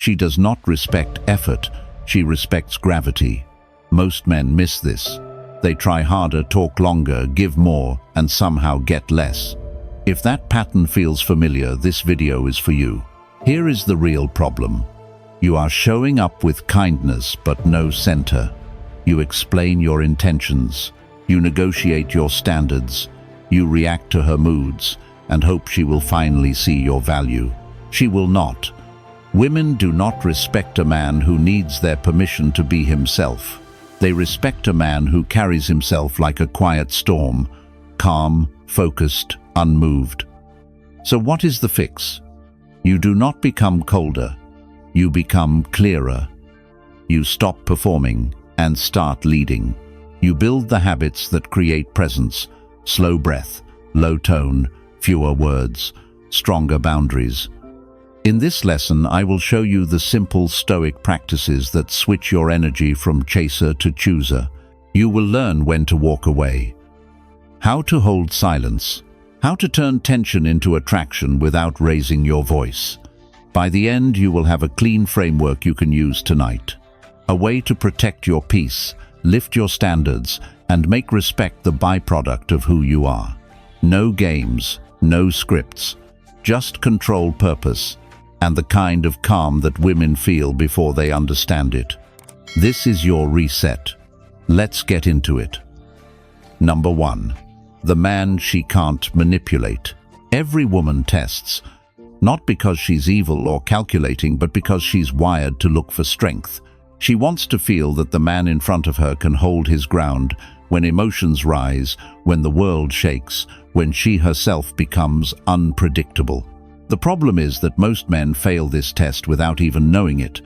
She does not respect effort, she respects gravity. Most men miss this. They try harder, talk longer, give more, and somehow get less. If that pattern feels familiar, this video is for you. Here is the real problem. You are showing up with kindness but no center. You explain your intentions. You negotiate your standards. You react to her moods and hope she will finally see your value. She will not. Women do not respect a man who needs their permission to be himself. They respect a man who carries himself like a quiet storm, calm, focused, unmoved. So what is the fix? You do not become colder. You become clearer. You stop performing and start leading. You build the habits that create presence, slow breath, low tone, fewer words, stronger boundaries. In this lesson, I will show you the simple Stoic practices that switch your energy from chaser to chooser. You will learn when to walk away, how to hold silence, how to turn tension into attraction without raising your voice. By the end, you will have a clean framework you can use tonight. A way to protect your peace, lift your standards, and make respect the byproduct of who you are. No games, no scripts, just control, purpose, and the kind of calm that women feel before they understand it. This is your reset. Let's get into it. Number 1. The man she can't manipulate. Every woman tests, not because she's evil or calculating, but because she's wired to look for strength. She wants to feel that the man in front of her can hold his ground when emotions rise, when the world shakes, when she herself becomes unpredictable. The problem is that most men fail this test without even knowing it.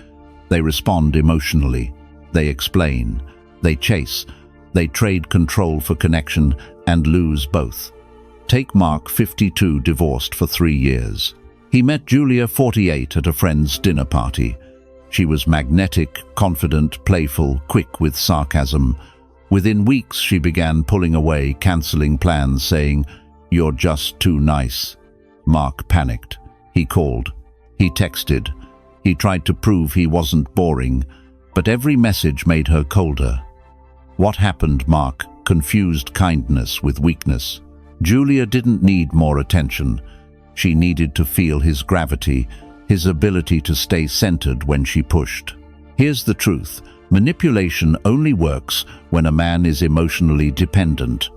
They respond emotionally. They explain. They chase. They trade control for connection and lose both. Take Mark, 52, divorced for 3 years. He met Julia, 48, at a friend's dinner party. She was magnetic, confident, playful, quick with sarcasm. Within weeks, she began pulling away, cancelling plans, saying, "You're just too nice." Mark panicked. He called. He texted. He tried to prove he wasn't boring, but every message made her colder. What happened? Mark confused kindness with weakness. Julia didn't need more attention. She needed to feel his gravity, his ability to stay centered when she pushed. Here's the truth. Manipulation only works when a man is emotionally dependent.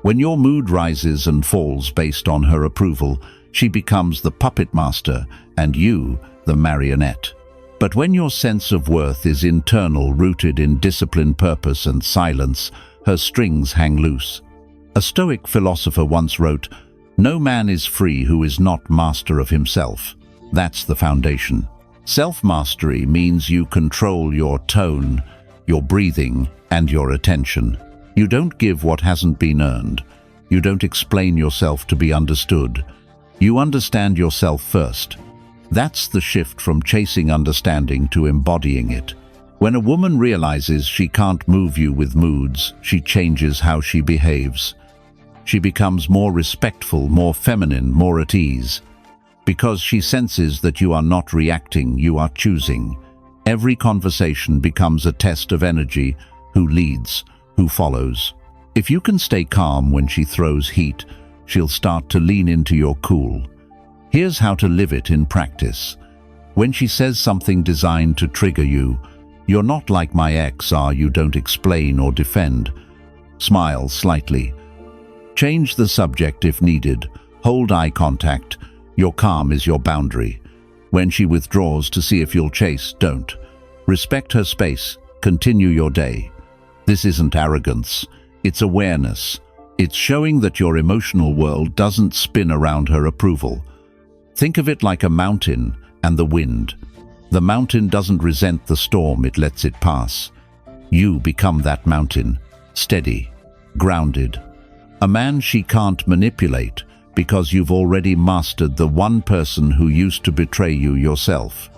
When your mood rises and falls based on her approval, she becomes the puppet master and you, the marionette. But when your sense of worth is internal, rooted in discipline, purpose, and silence, her strings hang loose. A Stoic philosopher once wrote, "No man is free who is not master of himself." That's the foundation. Self-mastery means you control your tone, your breathing, and your attention. You don't give what hasn't been earned. You don't explain yourself to be understood. You understand yourself first. That's the shift from chasing understanding to embodying it. When a woman realizes she can't move you with moods, she changes how she behaves. She becomes more respectful, more feminine, more at ease. Because she senses that you are not reacting, you are choosing. Every conversation becomes a test of energy, who leads, who follows. If you can stay calm when she throws heat, she'll start to lean into your cool. Here's how to live it in practice. When she says something designed to trigger you, "You're not like my ex," you don't explain or defend. Smile slightly. Change the subject if needed. Hold eye contact. Your calm is your boundary. When she withdraws to see if you'll chase, don't. Respect her space. Continue your day. This isn't arrogance. It's awareness. It's showing that your emotional world doesn't spin around her approval. Think of it like a mountain and the wind. The mountain doesn't resent the storm, it lets it pass. You become that mountain, steady, grounded. A man she can't manipulate because you've already mastered the one person who used to betray you, yourself.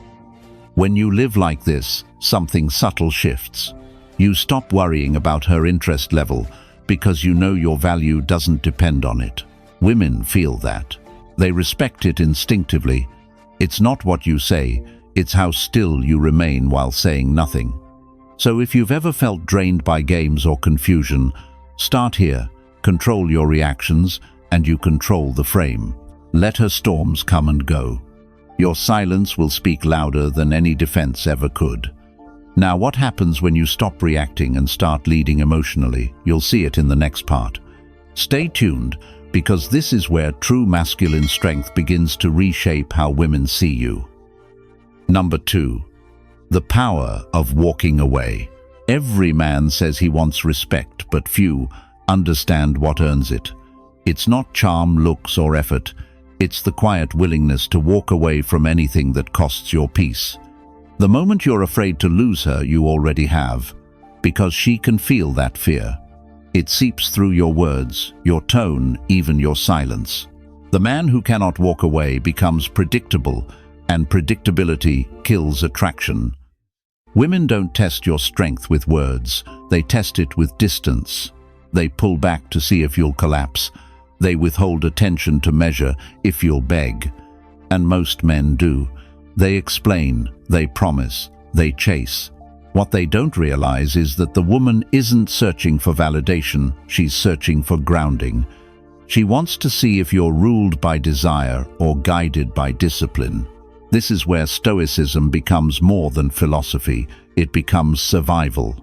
When you live like this, something subtle shifts. You stop worrying about her interest level because you know your value doesn't depend on it. Women feel that. They respect it instinctively. It's not what you say, It's how still you remain while saying nothing. So if you've ever felt drained by games or confusion, start here. Control your reactions, and you control the frame. Let her storms come and go. Your silence will speak louder than any defense ever could. Now, what happens when you stop reacting and start leading emotionally? You'll see it in the next part. Stay tuned, because this is where true masculine strength begins to reshape how women see you. Number 2. The power of walking away. Every man says he wants respect, but few understand what earns it. It's not charm, looks, or effort. It's the quiet willingness to walk away from anything that costs your peace. The moment you're afraid to lose her, you already have, because she can feel that fear. It seeps through your words, your tone, even your silence. The man who cannot walk away becomes predictable, and predictability kills attraction. Women don't test your strength with words, they test it with distance. They pull back to see if you'll collapse. They withhold attention to measure if you'll beg. And most men do. They explain, they promise, they chase. What they don't realize is that the woman isn't searching for validation, she's searching for grounding. She wants to see if you're ruled by desire or guided by discipline. This is where Stoicism becomes more than philosophy, it becomes survival.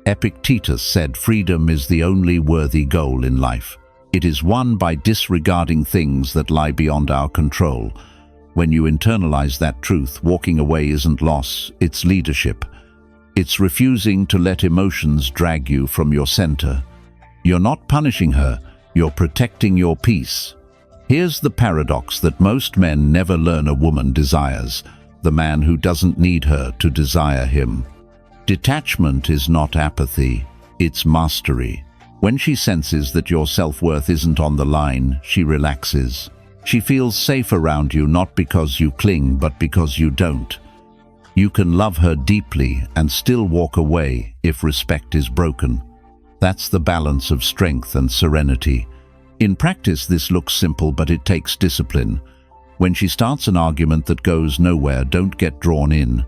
Epictetus said freedom is the only worthy goal in life. It is won by disregarding things that lie beyond our control. When you internalize that truth, walking away isn't loss, it's leadership. It's refusing to let emotions drag you from your center. You're not punishing her, you're protecting your peace. Here's the paradox that most men never learn a woman desires, the man who doesn't need her to desire him. Detachment is not apathy, it's mastery. When she senses that your self-worth isn't on the line, she relaxes. She feels safe around you not because you cling, but because you don't. You can love her deeply and still walk away if respect is broken. That's the balance of strength and serenity. In practice, this looks simple, but it takes discipline. When she starts an argument that goes nowhere, don't get drawn in.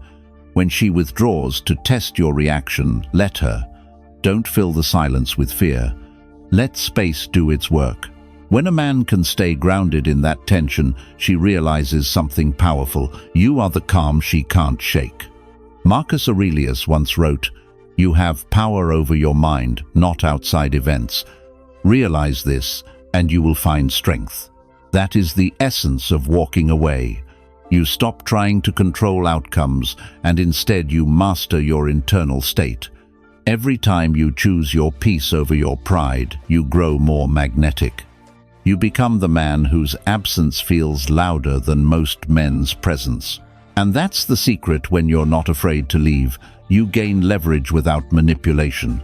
When she withdraws to test your reaction, let her. Don't fill the silence with fear. Let space do its work. When a man can stay grounded in that tension, she realizes something powerful. You are the calm she can't shake. Marcus Aurelius once wrote, "You have power over your mind, not outside events. Realize this, and you will find strength." That is the essence of walking away. You stop trying to control outcomes, and instead you master your internal state. Every time you choose your peace over your pride, you grow more magnetic. You become the man whose absence feels louder than most men's presence. And that's the secret. When you're not afraid to leave, you gain leverage without manipulation.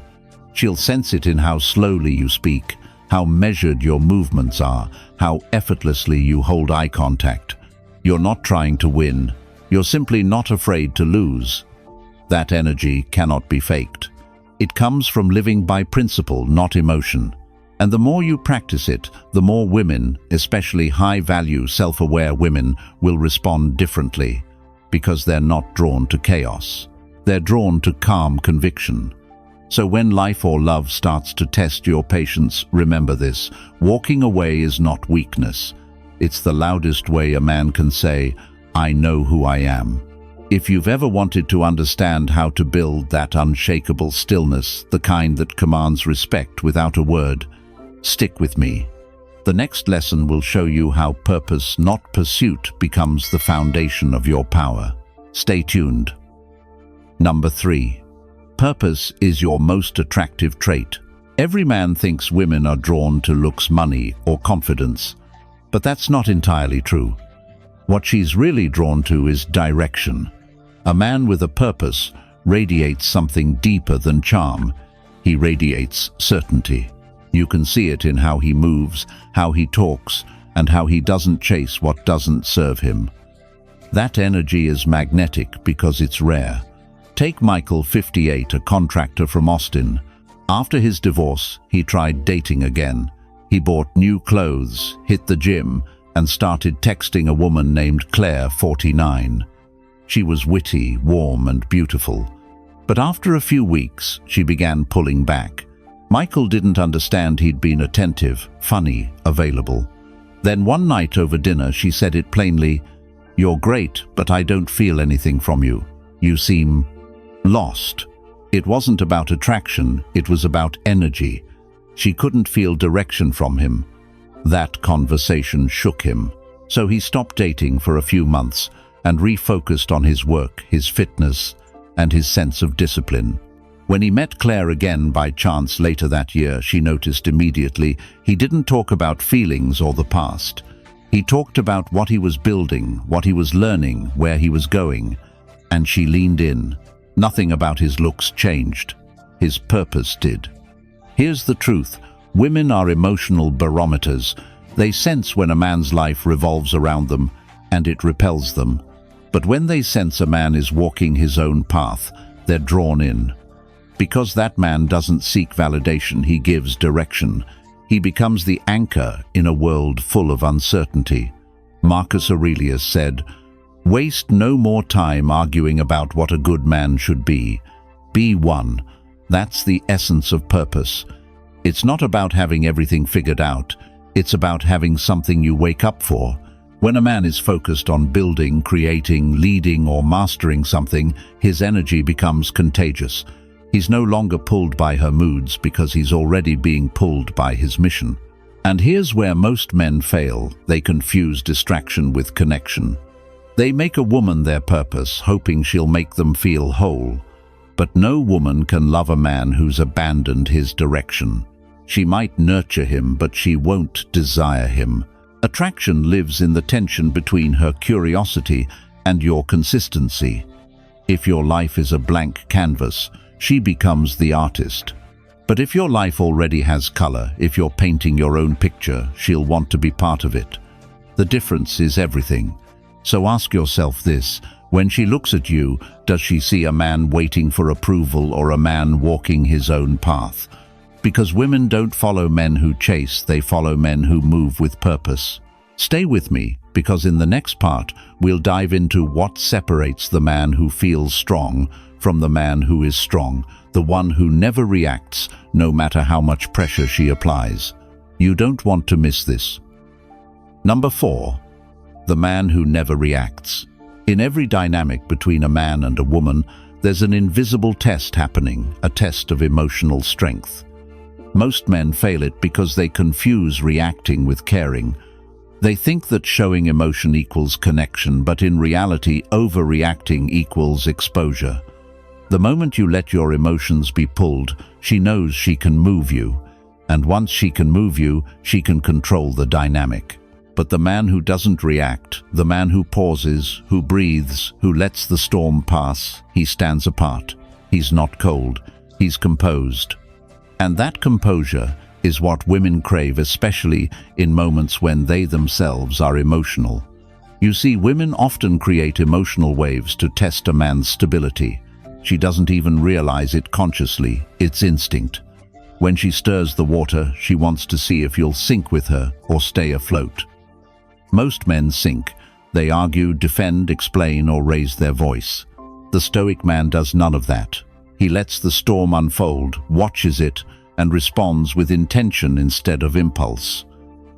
She'll sense it in how slowly you speak, how measured your movements are, how effortlessly you hold eye contact. You're not trying to win, you're simply not afraid to lose. That energy cannot be faked. It comes from living by principle, not emotion. And the more you practice it, the more women, especially high-value, self-aware women, will respond differently, because they're not drawn to chaos. They're drawn to calm conviction. So when life or love starts to test your patience, remember this: walking away is not weakness. It's the loudest way a man can say, "I know who I am." If you've ever wanted to understand how to build that unshakable stillness, the kind that commands respect without a word, stick with me. The next lesson will show you how purpose, not pursuit, becomes the foundation of your power. Stay tuned. Number 3. Purpose is your most attractive trait. Every man thinks women are drawn to looks, money, or confidence. But that's not entirely true. What she's really drawn to is direction. A man with a purpose radiates something deeper than charm. He radiates certainty. You can see it in how he moves, how he talks, and how he doesn't chase what doesn't serve him. That energy is magnetic because it's rare. Take Michael, 58, a contractor from Austin. After his divorce, he tried dating again. He bought new clothes, hit the gym, and started texting a woman named Claire, 49. She was witty, warm, and beautiful. But after a few weeks, she began pulling back. Michael didn't understand he'd been attentive, funny, available. Then one night over dinner, she said it plainly, "You're great, but I don't feel anything from you. You seem lost." It wasn't about attraction, it was about energy. She couldn't feel direction from him. That conversation shook him. So he stopped dating for a few months and refocused on his work, his fitness, and his sense of discipline. When he met Claire again by chance later that year, she noticed immediately he didn't talk about feelings or the past. He talked about what he was building, what he was learning, where he was going. And she leaned in. Nothing about his looks changed. His purpose did. Here's the truth. Women are emotional barometers. They sense when a man's life revolves around them, and it repels them. But when they sense a man is walking his own path, they're drawn in. Because that man doesn't seek validation, he gives direction. He becomes the anchor in a world full of uncertainty. Marcus Aurelius said, "Waste no more time arguing about what a good man should be. Be one." That's the essence of purpose. It's not about having everything figured out. It's about having something you wake up for. When a man is focused on building, creating, leading, or mastering something, his energy becomes contagious. He's no longer pulled by her moods because he's already being pulled by his mission. And here's where most men fail. They confuse distraction with connection. They make a woman their purpose, hoping she'll make them feel whole. But no woman can love a man who's abandoned his direction. She might nurture him, but she won't desire him. Attraction lives in the tension between her curiosity and your consistency. If your life is a blank canvas, she becomes the artist. But if your life already has color, if you're painting your own picture, she'll want to be part of it. The difference is everything. So ask yourself this: when she looks at you, does she see a man waiting for approval or a man walking his own path? Because women don't follow men who chase, they follow men who move with purpose. Stay with me, because in the next part, we'll dive into what separates the man who feels strong from the man who is strong, the one who never reacts, no matter how much pressure she applies. You don't want to miss this. Number 4. The man who never reacts. In every dynamic between a man and a woman, there's an invisible test happening, a test of emotional strength. Most men fail it because they confuse reacting with caring. They think that showing emotion equals connection, but in reality, overreacting equals exposure. The moment you let your emotions be pulled, she knows she can move you. And once she can move you, she can control the dynamic. But the man who doesn't react, the man who pauses, who breathes, who lets the storm pass, he stands apart. He's not cold, he's composed. And that composure is what women crave, especially in moments when they themselves are emotional. You see, women often create emotional waves to test a man's stability. She doesn't even realize it consciously, it's instinct. When she stirs the water, she wants to see if you'll sink with her or stay afloat. Most men sink. They argue, defend, explain, or raise their voice. The Stoic man does none of that. He lets the storm unfold, watches it, and responds with intention instead of impulse.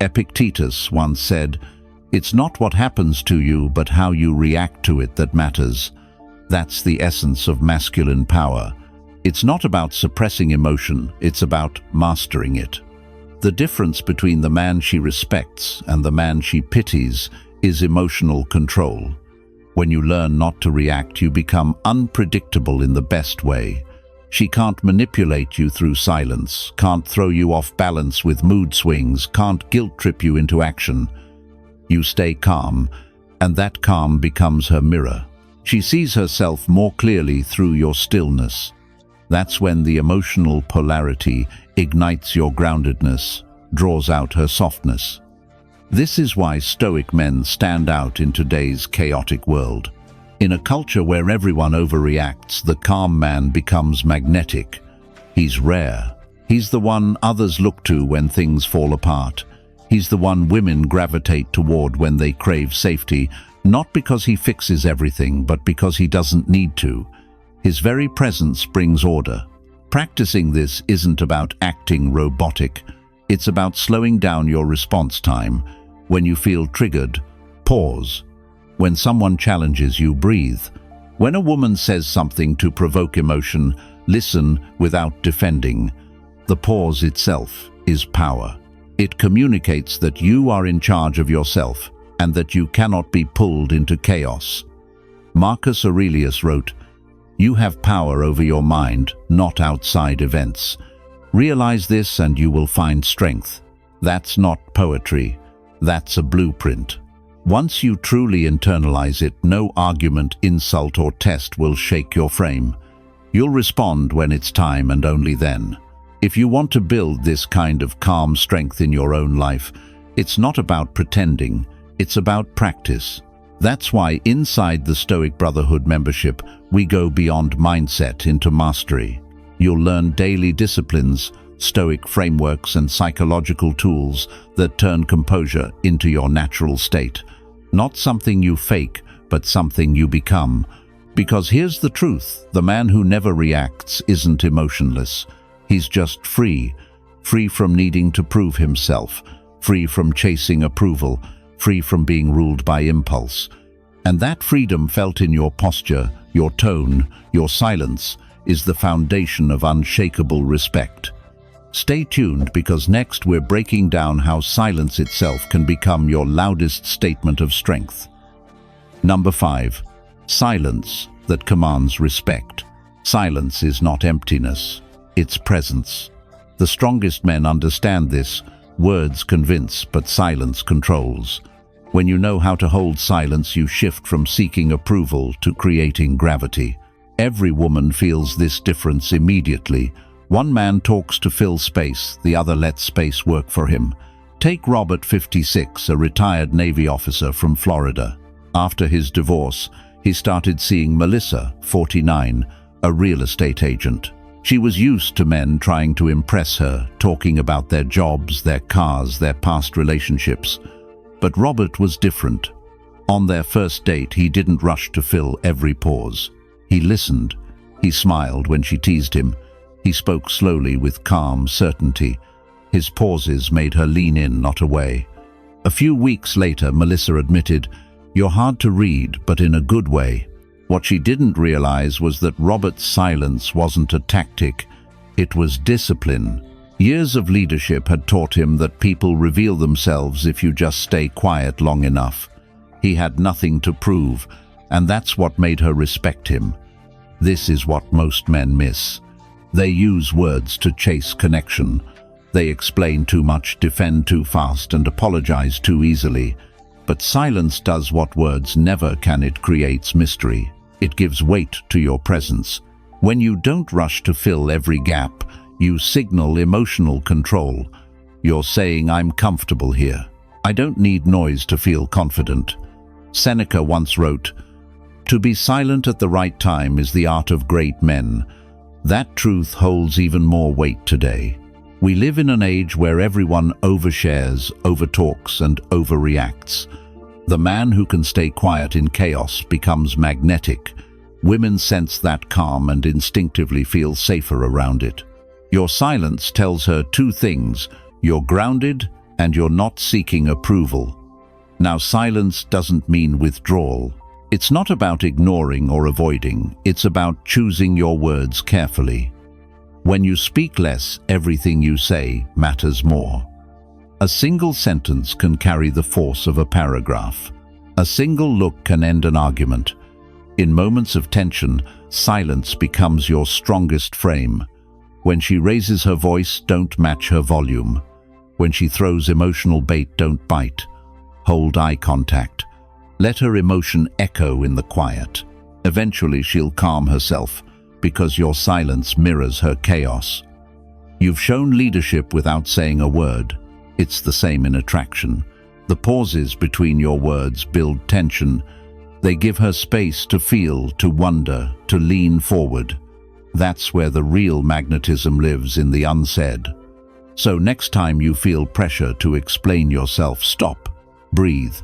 Epictetus once said, "It's not what happens to you, but how you react to it that matters." That's the essence of masculine power. It's not about suppressing emotion, it's about mastering it. The difference between the man she respects and the man she pities is emotional control. When you learn not to react, you become unpredictable in the best way. She can't manipulate you through silence, can't throw you off balance with mood swings, can't guilt-trip you into action. You stay calm, and that calm becomes her mirror. She sees herself more clearly through your stillness. That's when the emotional polarity ignites your groundedness, draws out her softness. This is why Stoic men stand out in today's chaotic world. In a culture where everyone overreacts, the calm man becomes magnetic. He's rare. He's the one others look to when things fall apart. He's the one women gravitate toward when they crave safety, Not because he fixes everything, but because he doesn't need to. His very presence brings order. Practicing this isn't about acting robotic. It's about slowing down your response time. When you feel triggered, pause. When someone challenges you, breathe. When a woman says something to provoke emotion, listen without defending. The pause itself is power. It communicates that you are in charge of yourself and that you cannot be pulled into chaos. Marcus Aurelius wrote, "You have power over your mind, not outside events. Realize this and you will find strength." That's not poetry. That's a blueprint. Once you truly internalize it, no argument, insult, or test will shake your frame. You'll respond when it's time and only then. If you want to build this kind of calm strength in your own life, it's not about pretending, it's about practice. That's why inside the Stoic Brotherhood membership, we go beyond mindset into mastery. You'll learn daily disciplines, Stoic frameworks, and psychological tools that turn composure into your natural state. Not something you fake, but something you become. Because here's the truth, the man who never reacts isn't emotionless. He's just free. Free from needing to prove himself. Free from chasing approval. Free from being ruled by impulse. And that freedom felt in your posture, your tone, your silence, is the foundation of unshakable respect. Stay tuned, because next we're breaking down how silence itself can become your loudest statement of strength. Number 5. Silence that commands respect. Silence is not emptiness, it's presence. The strongest men understand this. Words convince, but silence controls. When you know how to hold silence, you shift from seeking approval to creating gravity. Every woman feels this difference immediately. One man talks to fill space, the other lets space work for him. Take Robert, 56, a retired Navy officer from Florida. After his divorce, he started seeing Melissa, 49, a real estate agent. She was used to men trying to impress her, talking about their jobs, their cars, their past relationships. But Robert was different. On their first date, he didn't rush to fill every pause. He listened. He smiled when she teased him. He spoke slowly with calm certainty. His pauses made her lean in, not away. A few weeks later, Melissa admitted, "You're hard to read, but in a good way." What she didn't realize was that Robert's silence wasn't a tactic, it was discipline. Years of leadership had taught him that people reveal themselves if you just stay quiet long enough. He had nothing to prove, and that's what made her respect him. This is what most men miss. They use words to chase connection. They explain too much, defend too fast, and apologize too easily. But silence does what words never can. It creates mystery. It gives weight to your presence. When you don't rush to fill every gap, you signal emotional control. You're saying, "I'm comfortable here. I don't need noise to feel confident." Seneca once wrote, "To be silent at the right time is the art of great men." That truth holds even more weight today. We live in an age where everyone overshares, overtalks, and overreacts. The man who can stay quiet in chaos becomes magnetic. Women sense that calm and instinctively feel safer around it. Your silence tells her two things: you're grounded and you're not seeking approval. Now, silence doesn't mean withdrawal. It's not about ignoring or avoiding, it's about choosing your words carefully. When you speak less, everything you say matters more. A single sentence can carry the force of a paragraph. A single look can end an argument. In moments of tension, silence becomes your strongest frame. When she raises her voice, don't match her volume. When she throws emotional bait, don't bite. Hold eye contact. Let her emotion echo in the quiet. Eventually she'll calm herself, because your silence mirrors her chaos. You've shown leadership without saying a word. It's the same in attraction. The pauses between your words build tension. They give her space to feel, to wonder, to lean forward. That's where the real magnetism lives, in the unsaid. So next time you feel pressure to explain yourself, stop, breathe.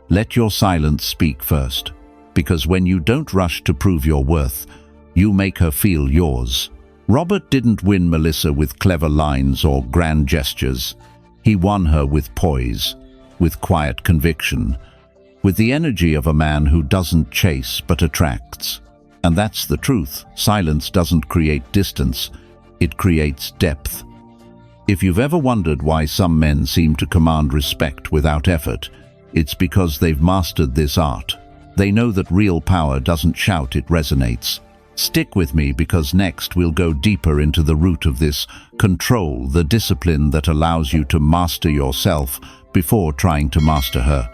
Let your silence speak first, because when you don't rush to prove your worth, you make her feel yours. Robert didn't win Melissa with clever lines or grand gestures. He won her with poise, with quiet conviction, with the energy of a man who doesn't chase but attracts. And that's the truth. Silence doesn't create distance, it creates depth. If you've ever wondered why some men seem to command respect without effort, it's because they've mastered this art. They know that real power doesn't shout, it resonates. Stick with me, because next we'll go deeper into the root of this control, the discipline that allows you to master yourself before trying to master her.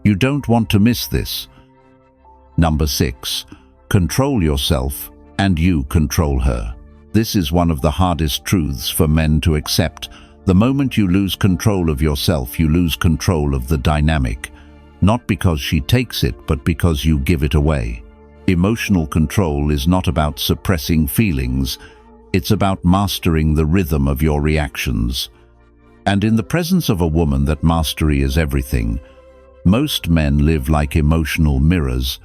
You don't want to miss this. Number 6. Control yourself and you control her. This is one of the hardest truths for men to accept. The moment you lose control of yourself, you lose control of the dynamic. Not because she takes it, but because you give it away. Emotional control is not about suppressing feelings, it's about mastering the rhythm of your reactions. And in the presence of a woman, that mastery is everything. Most men live like emotional mirrors.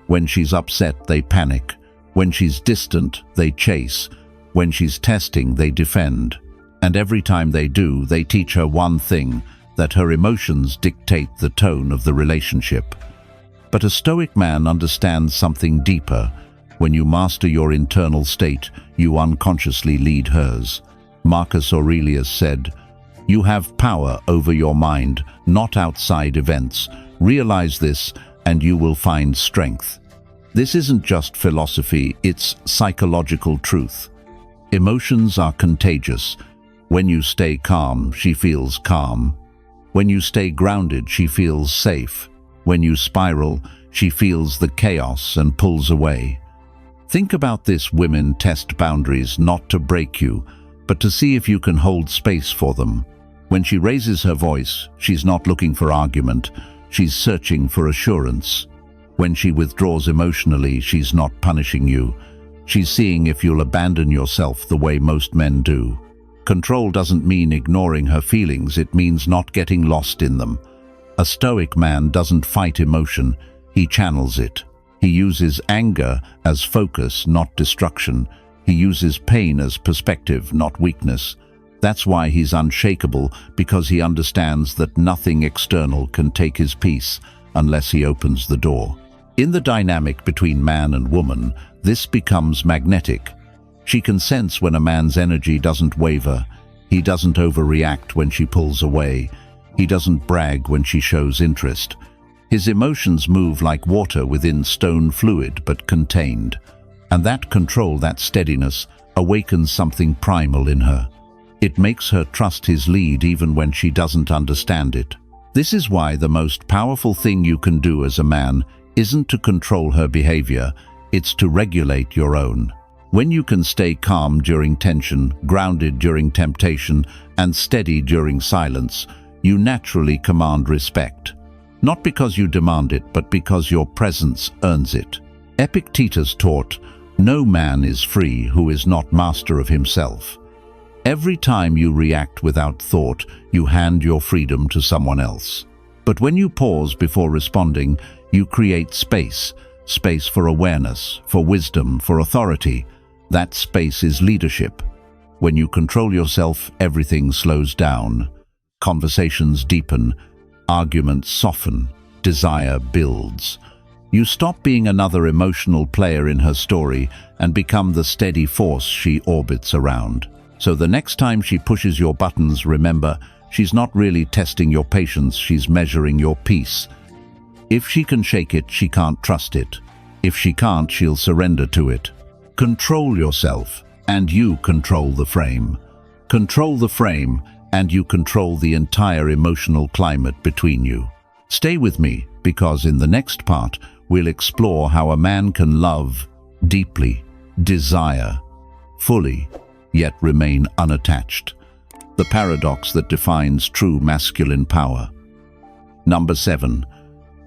When she's upset, they panic. When she's distant, they chase. When she's testing, they defend. And every time they do, they teach her one thing, that her emotions dictate the tone of the relationship. But a Stoic man understands something deeper. When you master your internal state, you unconsciously lead hers. Marcus Aurelius said, "You have power over your mind, not outside events. Realize this, and you will find strength." This isn't just philosophy, it's psychological truth. Emotions are contagious. When you stay calm, she feels calm. When you stay grounded, she feels safe. When you spiral, she feels the chaos and pulls away. Think about this: women test boundaries not to break you, but to see if you can hold space for them. When she raises her voice, she's not looking for argument, she's searching for assurance. When she withdraws emotionally, she's not punishing you, she's seeing if you'll abandon yourself the way most men do. Control doesn't mean ignoring her feelings, it means not getting lost in them. A Stoic man doesn't fight emotion, he channels it. He uses anger as focus, not destruction. He uses pain as perspective, not weakness. That's why he's unshakable, because he understands that nothing external can take his peace unless he opens the door. In the dynamic between man and woman, this becomes magnetic. She can sense when a man's energy doesn't waver. He doesn't overreact when she pulls away. He doesn't brag when she shows interest. His emotions move like water within stone fluid, but contained. And that control, that steadiness, awakens something primal in her. It makes her trust his lead even when she doesn't understand it. This is why the most powerful thing you can do as a man isn't to control her behavior, it's to regulate your own. When you can stay calm during tension, grounded during temptation, and steady during silence, you naturally command respect. Not because you demand it, but because your presence earns it. Epictetus taught, "No man is free who is not master of himself." Every time you react without thought, you hand your freedom to someone else. But when you pause before responding, you create space for awareness, for wisdom, for authority. That space is leadership. When you control yourself, everything slows down. Conversations deepen, arguments soften, desire builds. You stop being another emotional player in her story and become the steady force she orbits around. So the next time she pushes your buttons, remember, she's not really testing your patience, she's measuring your peace. If she can shake it, she can't trust it. If she can't, she'll surrender to it. Control yourself, and you control the frame. Control the frame, and you control the entire emotional climate between you. Stay with me, because in the next part, we'll explore how a man can love deeply, desire fully, yet remain unattached. The paradox that defines true masculine power. Number 7.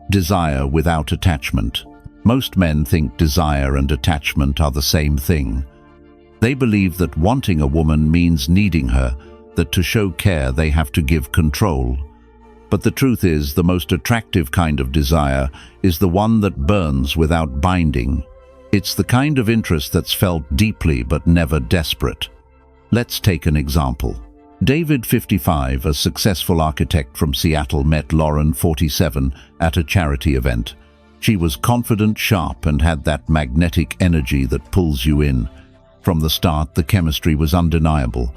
Desire without attachment. Most men think desire and attachment are the same thing. They believe that wanting a woman means needing her, that to show care they have to give control. But the truth is, the most attractive kind of desire is the one that burns without binding. It's the kind of interest that's felt deeply but never desperate. Let's take an example. David, 55, a successful architect from Seattle, met Lauren, 47, at a charity event. She was confident, sharp, and had that magnetic energy that pulls you in. From the start, the chemistry was undeniable.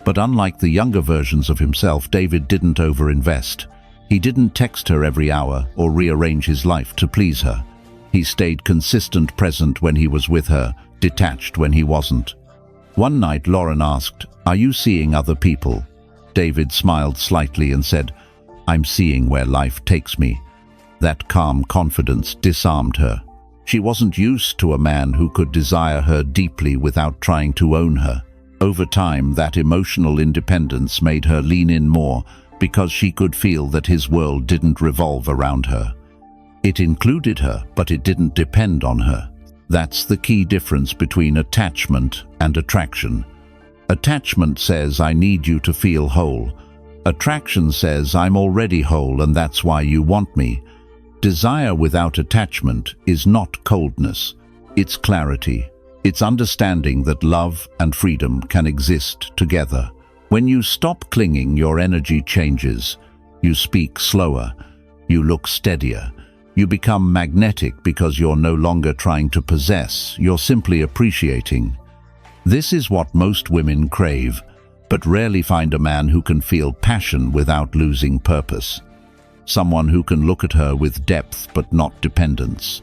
But unlike the younger versions of himself, David didn't overinvest. He didn't text her every hour or rearrange his life to please her. He stayed consistent, present when he was with her, detached when he wasn't. One night, Lauren asked, "Are you seeing other people?" David smiled slightly and said, "I'm seeing where life takes me." That calm confidence disarmed her. She wasn't used to a man who could desire her deeply without trying to own her. Over time, that emotional independence made her lean in more because she could feel that his world didn't revolve around her. It included her, but it didn't depend on her. That's the key difference between attachment and attraction. Attachment says, "I need you to feel whole." Attraction says, "I'm already whole and that's why you want me." Desire without attachment is not coldness, it's clarity. It's understanding that love and freedom can exist together. When you stop clinging, your energy changes. You speak slower. You look steadier. You become magnetic because you're no longer trying to possess, you're simply appreciating. This is what most women crave, but rarely find a man who can feel passion without losing purpose. Someone who can look at her with depth but not dependence.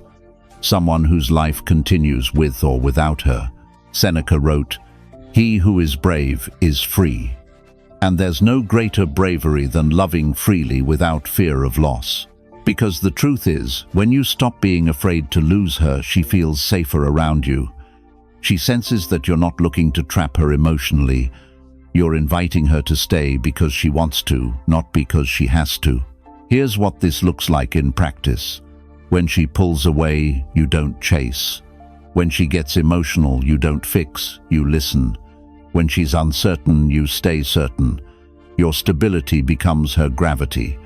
Someone whose life continues with or without her. Seneca wrote, "He who is brave is free." And there's no greater bravery than loving freely without fear of loss. Because the truth is, when you stop being afraid to lose her, she feels safer around you. She senses that you're not looking to trap her emotionally. You're inviting her to stay because she wants to, not because she has to. Here's what this looks like in practice. When she pulls away, you don't chase. When she gets emotional, you don't fix, you listen. When she's uncertain, you stay certain. Your stability becomes her gravity.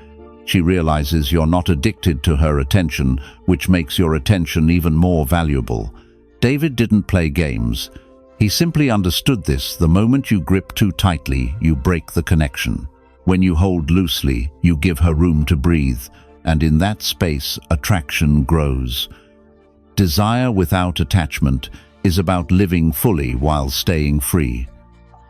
She realizes you're not addicted to her attention, which makes your attention even more valuable. David didn't play games. He simply understood this. The moment you grip too tightly, you break the connection. When you hold loosely, you give her room to breathe, and in that space, attraction grows. Desire without attachment is about living fully while staying free.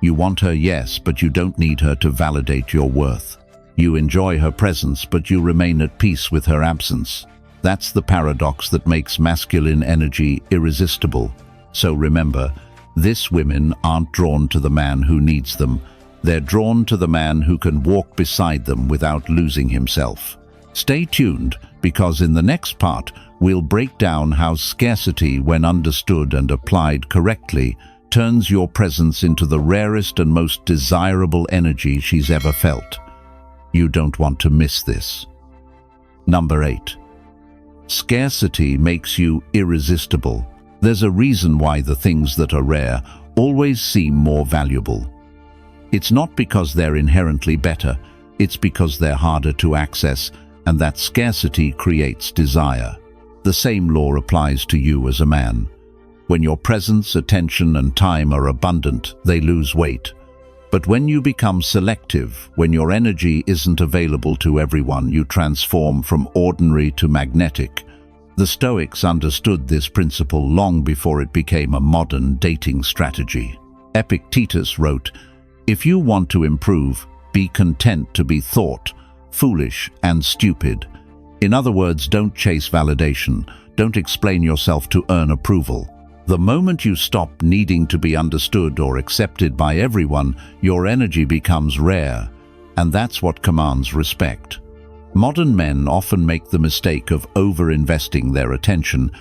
You want her, yes, but you don't need her to validate your worth. You enjoy her presence, but you remain at peace with her absence. That's the paradox that makes masculine energy irresistible. So remember, these women aren't drawn to the man who needs them. They're drawn to the man who can walk beside them without losing himself. Stay tuned, because in the next part, we'll break down how scarcity, when understood and applied correctly, turns your presence into the rarest and most desirable energy she's ever felt. You don't want to miss this. Number 8. Scarcity makes you irresistible. There's a reason why the things that are rare always seem more valuable. It's not because they're inherently better, it's because they're harder to access, and that scarcity creates desire. The same law applies to you as a man. When your presence, attention, and time are abundant, they lose weight. But when you become selective, when your energy isn't available to everyone, you transform from ordinary to magnetic. The Stoics understood this principle long before it became a modern dating strategy. Epictetus wrote, "If you want to improve, be content to be thought, foolish, and stupid." In other words, don't chase validation. Don't explain yourself to earn approval. The moment you stop needing to be understood or accepted by everyone, your energy becomes rare, and that's what commands respect. Modern men often make the mistake of over-investing their attention.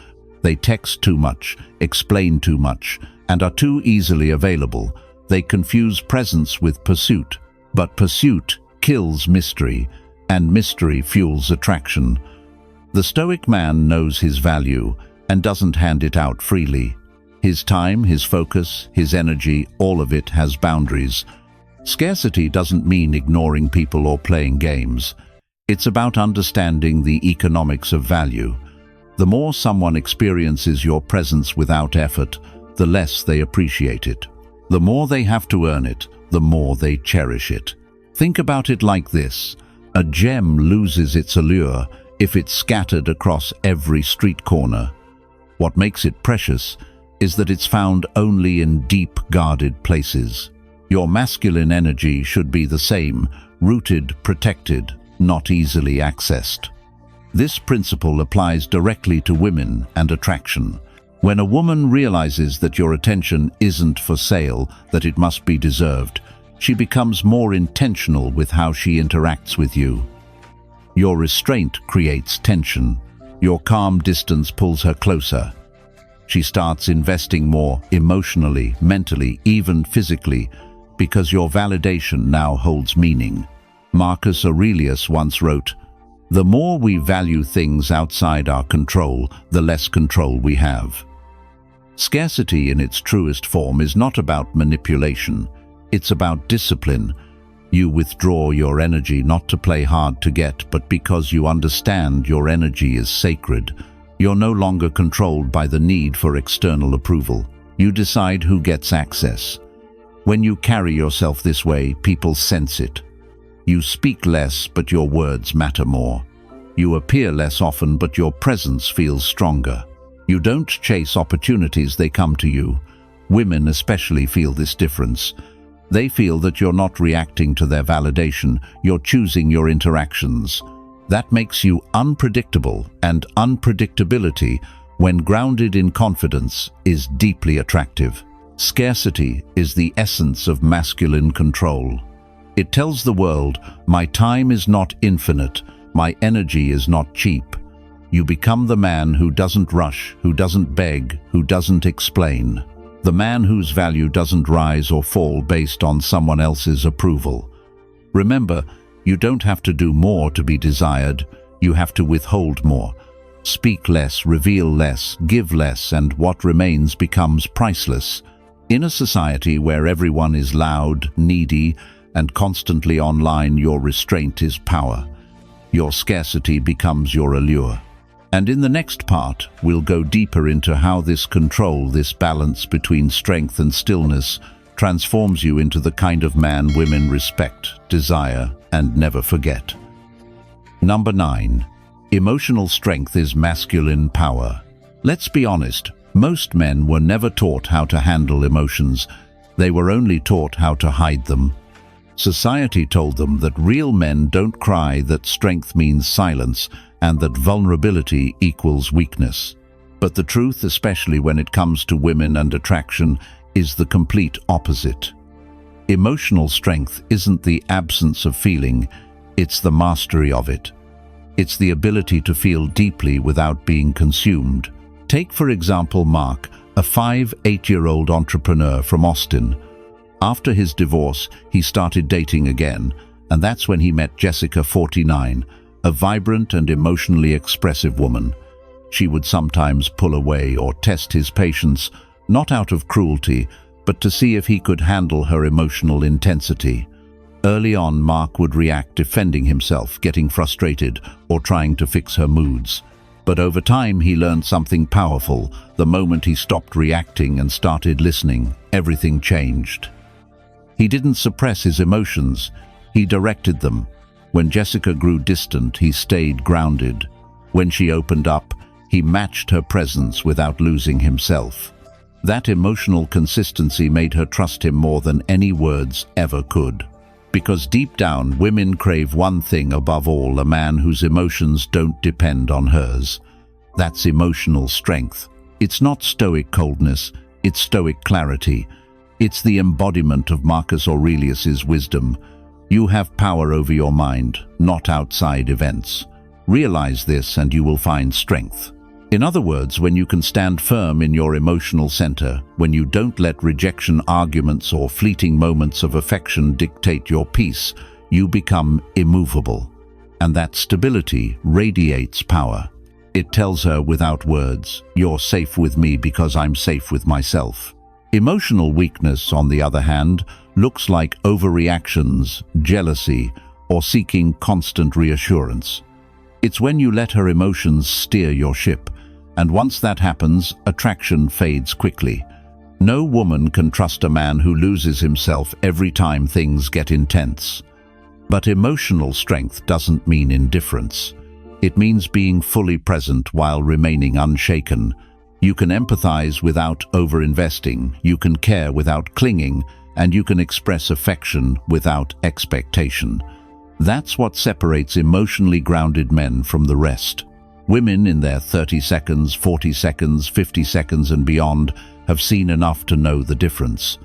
They text too much, explain too much, and are too easily available. They confuse presence with pursuit, but pursuit kills mystery, and mystery fuels attraction. The Stoic man knows his value and doesn't hand it out freely. His time, his focus, his energy, all of it has boundaries. Scarcity doesn't mean ignoring people or playing games. It's about understanding the economics of value. The more someone experiences your presence without effort, the less they appreciate it. The more they have to earn it, the more they cherish it. Think about it like this. A gem loses its allure if it's scattered across every street corner. What makes it precious is that it's found only in deep, guarded places. Your masculine energy should be the same, rooted, protected, not easily accessed. This principle applies directly to women and attraction. When a woman realizes that your attention isn't for sale, that it must be deserved, she becomes more intentional with how she interacts with you. Your restraint creates tension. Your calm distance pulls her closer. She starts investing more emotionally, mentally, even physically, because your validation now holds meaning. Marcus Aurelius once wrote, "The more we value things outside our control, the less control we have." Scarcity in its truest form is not about manipulation. It's about discipline. You withdraw your energy not to play hard to get, but because you understand your energy is sacred. You're no longer controlled by the need for external approval. You decide who gets access. When you carry yourself this way, people sense it. You speak less, but your words matter more. You appear less often, but your presence feels stronger. You don't chase opportunities, they come to you. Women especially feel this difference. They feel that you're not reacting to their validation, you're choosing your interactions. That makes you unpredictable, and unpredictability, when grounded in confidence, is deeply attractive. Scarcity is the essence of masculine control. It tells the world, my time is not infinite, my energy is not cheap. You become the man who doesn't rush, who doesn't beg, who doesn't explain. The man whose value doesn't rise or fall based on someone else's approval. Remember, you don't have to do more to be desired, you have to withhold more. Speak less, reveal less, give less, and what remains becomes priceless. In a society where everyone is loud, needy, and constantly online, your restraint is power. Your scarcity becomes your allure. And in the next part, we'll go deeper into how this control, this balance between strength and stillness, transforms you into the kind of man women respect, desire, and never forget. Number 9. Emotional strength is masculine power. Let's be honest, most men were never taught how to handle emotions. They were only taught how to hide them. Society told them that real men don't cry, that strength means silence, and that vulnerability equals weakness. But the truth, especially when it comes to women and attraction, is the complete opposite. Emotional strength isn't the absence of feeling, it's the mastery of it. It's the ability to feel deeply without being consumed. Take, for example, Mark, a 8-year-old entrepreneur from Austin. After his divorce, he started dating again, and that's when he met Jessica, 49, a vibrant and emotionally expressive woman. She would sometimes pull away or test his patience, not out of cruelty, but to see if he could handle her emotional intensity. Early on, Mark would react, defending himself, getting frustrated, or trying to fix her moods. But over time, he learned something powerful. The moment he stopped reacting and started listening, everything changed. He didn't suppress his emotions, he directed them. When Jessica grew distant, he stayed grounded. When she opened up, he matched her presence without losing himself. That emotional consistency made her trust him more than any words ever could. Because deep down, women crave one thing above all: a man whose emotions don't depend on hers. That's emotional strength. It's not stoic coldness, it's stoic clarity. It's the embodiment of Marcus Aurelius's wisdom. You have power over your mind, not outside events. Realize this and you will find strength. In other words, when you can stand firm in your emotional center, when you don't let rejection, arguments, or fleeting moments of affection dictate your peace, you become immovable. And that stability radiates power. It tells her without words, "You're safe with me because I'm safe with myself." Emotional weakness, on the other hand, looks like overreactions, jealousy, or seeking constant reassurance. It's when you let her emotions steer your ship, and once that happens, attraction fades quickly. No woman can trust a man who loses himself every time things get intense. But emotional strength doesn't mean indifference. It means being fully present while remaining unshaken. You can empathize without over-investing, you can care without clinging, and you can express affection without expectation. That's what separates emotionally grounded men from the rest. Women in their 30 seconds, 40 seconds, 50 seconds and beyond have seen enough to know the difference.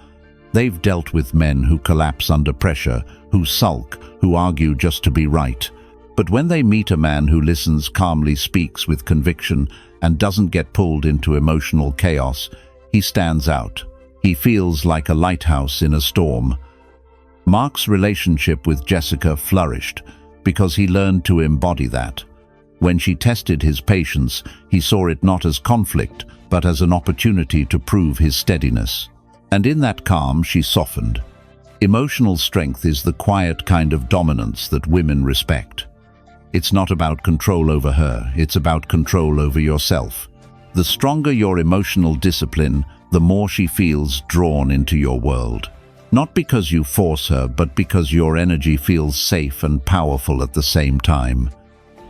They've dealt with men who collapse under pressure, who sulk, who argue just to be right. But when they meet a man who listens calmly, speaks with conviction, and doesn't get pulled into emotional chaos, he stands out. He feels like a lighthouse in a storm. Mark's relationship with Jessica flourished because he learned to embody that. When she tested his patience, he saw it not as conflict, but as an opportunity to prove his steadiness. And in that calm, she softened. Emotional strength is the quiet kind of dominance that women respect. It's not about control over her, it's about control over yourself. The stronger your emotional discipline, the more she feels drawn into your world. Not because you force her, but because your energy feels safe and powerful at the same time.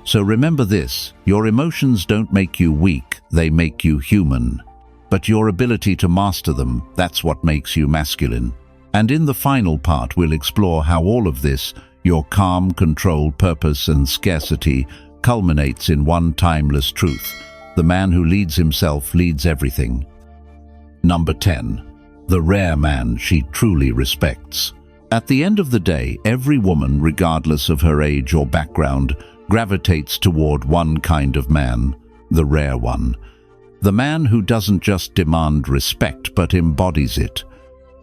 So remember this, your emotions don't make you weak, they make you human. But your ability to master them, that's what makes you masculine. And in the final part, we'll explore how all of this, your calm, control, purpose, and scarcity, culminates in one timeless truth. The man who leads himself leads everything. Number 10. The rare man she truly respects. At the end of the day, every woman, regardless of her age or background, gravitates toward one kind of man, the rare one. The man who doesn't just demand respect, but embodies it.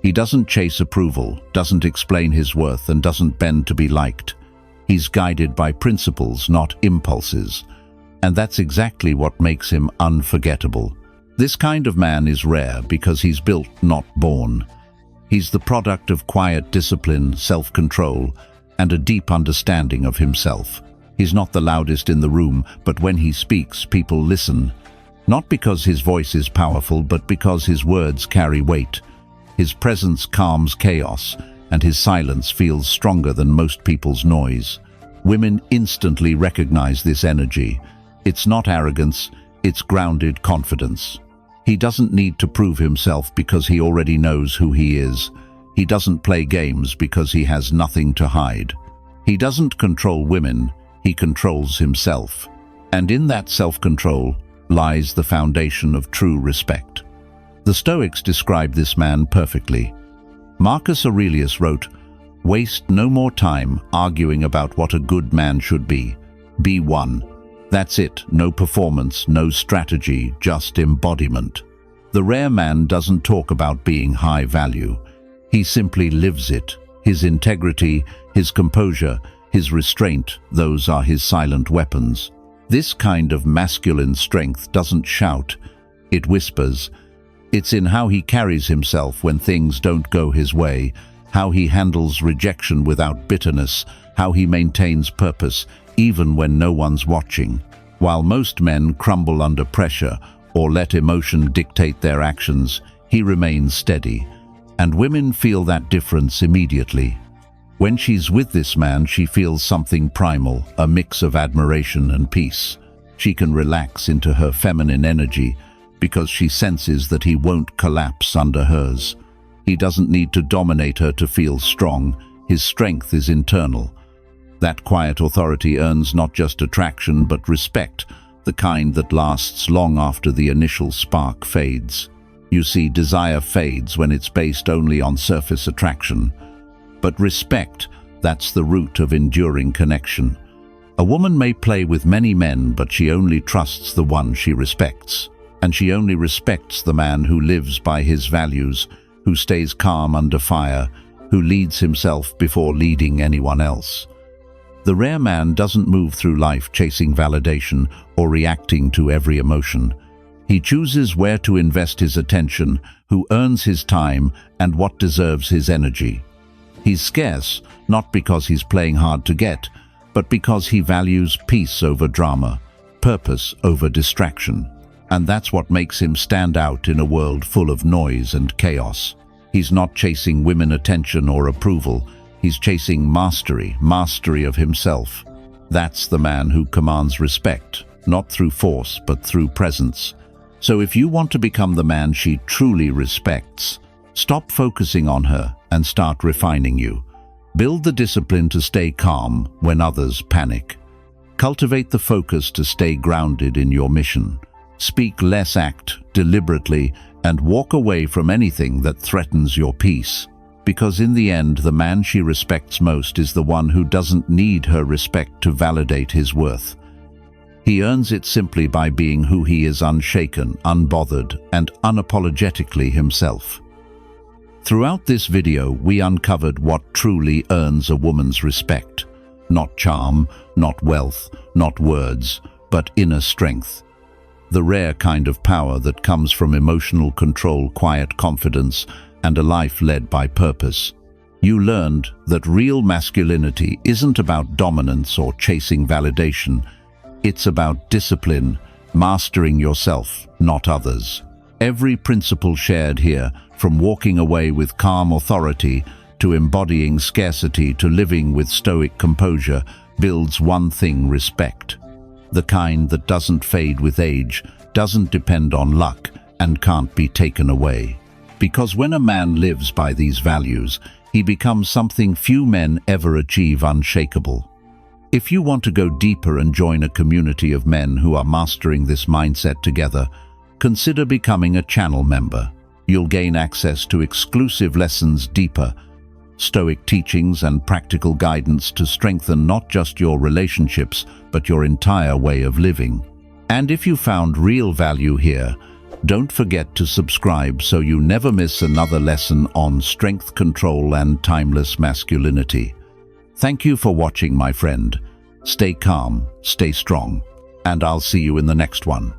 He doesn't chase approval, doesn't explain his worth, and doesn't bend to be liked. He's guided by principles, not impulses. And that's exactly what makes him unforgettable. This kind of man is rare because he's built, not born. He's the product of quiet discipline, self-control, and a deep understanding of himself. He's not the loudest in the room, but when he speaks, people listen. Not because his voice is powerful, but because his words carry weight. His presence calms chaos, and his silence feels stronger than most people's noise. Women instantly recognize this energy. It's not arrogance, it's grounded confidence. He doesn't need to prove himself because he already knows who he is. He doesn't play games because he has nothing to hide. He doesn't control women, he controls himself. And in that self-control lies the foundation of true respect. The Stoics describe this man perfectly. Marcus Aurelius wrote, "Waste no more time arguing about what a good man should be. Be one." That's it, no performance, no strategy, just embodiment. The rare man doesn't talk about being high value. He simply lives it. His integrity, his composure, his restraint, those are his silent weapons. This kind of masculine strength doesn't shout, it whispers. It's in how he carries himself when things don't go his way, how he handles rejection without bitterness, how he maintains purpose even when no one's watching. While most men crumble under pressure or let emotion dictate their actions, he remains steady. And women feel that difference immediately. When she's with this man, she feels something primal, a mix of admiration and peace. She can relax into her feminine energy because she senses that he won't collapse under hers. He doesn't need to dominate her to feel strong. His strength is internal. That quiet authority earns not just attraction but respect, the kind that lasts long after the initial spark fades. You see, desire fades when it's based only on surface attraction. But respect, that's the root of enduring connection. A woman may play with many men, but she only trusts the one she respects. And she only respects the man who lives by his values, who stays calm under fire, who leads himself before leading anyone else. The rare man doesn't move through life chasing validation or reacting to every emotion. He chooses where to invest his attention, who earns his time, and what deserves his energy. He's scarce, not because he's playing hard to get, but because he values peace over drama, purpose over distraction. And that's what makes him stand out in a world full of noise and chaos. He's not chasing women attention or approval. He's chasing mastery of himself. That's the man who commands respect, not through force, but through presence. So if you want to become the man she truly respects, stop focusing on her and start refining you. Build the discipline to stay calm when others panic. Cultivate the focus to stay grounded in your mission. Speak less, act deliberately, and walk away from anything that threatens your peace. Because in the end, the man she respects most is the one who doesn't need her respect to validate his worth. He earns it simply by being who he is, unshaken, unbothered, and unapologetically himself. Throughout this video, we uncovered what truly earns a woman's respect. Not charm, not wealth, not words, but inner strength. The rare kind of power that comes from emotional control, quiet confidence, and a life led by purpose. You learned that real masculinity isn't about dominance or chasing validation. It's about discipline, mastering yourself, not others. Every principle shared here, from walking away with calm authority to embodying scarcity to living with stoic composure, builds one thing: respect. The kind that doesn't fade with age, doesn't depend on luck, and can't be taken away. Because when a man lives by these values, he becomes something few men ever achieve: unshakable. If you want to go deeper and join a community of men who are mastering this mindset together, consider becoming a channel member. You'll gain access to exclusive lessons, deeper Stoic teachings, and practical guidance to strengthen not just your relationships, but your entire way of living. And if you found real value here, don't forget to subscribe so you never miss another lesson on strength, control, and timeless masculinity. Thank you for watching, my friend. Stay calm, stay strong, and I'll see you in the next one.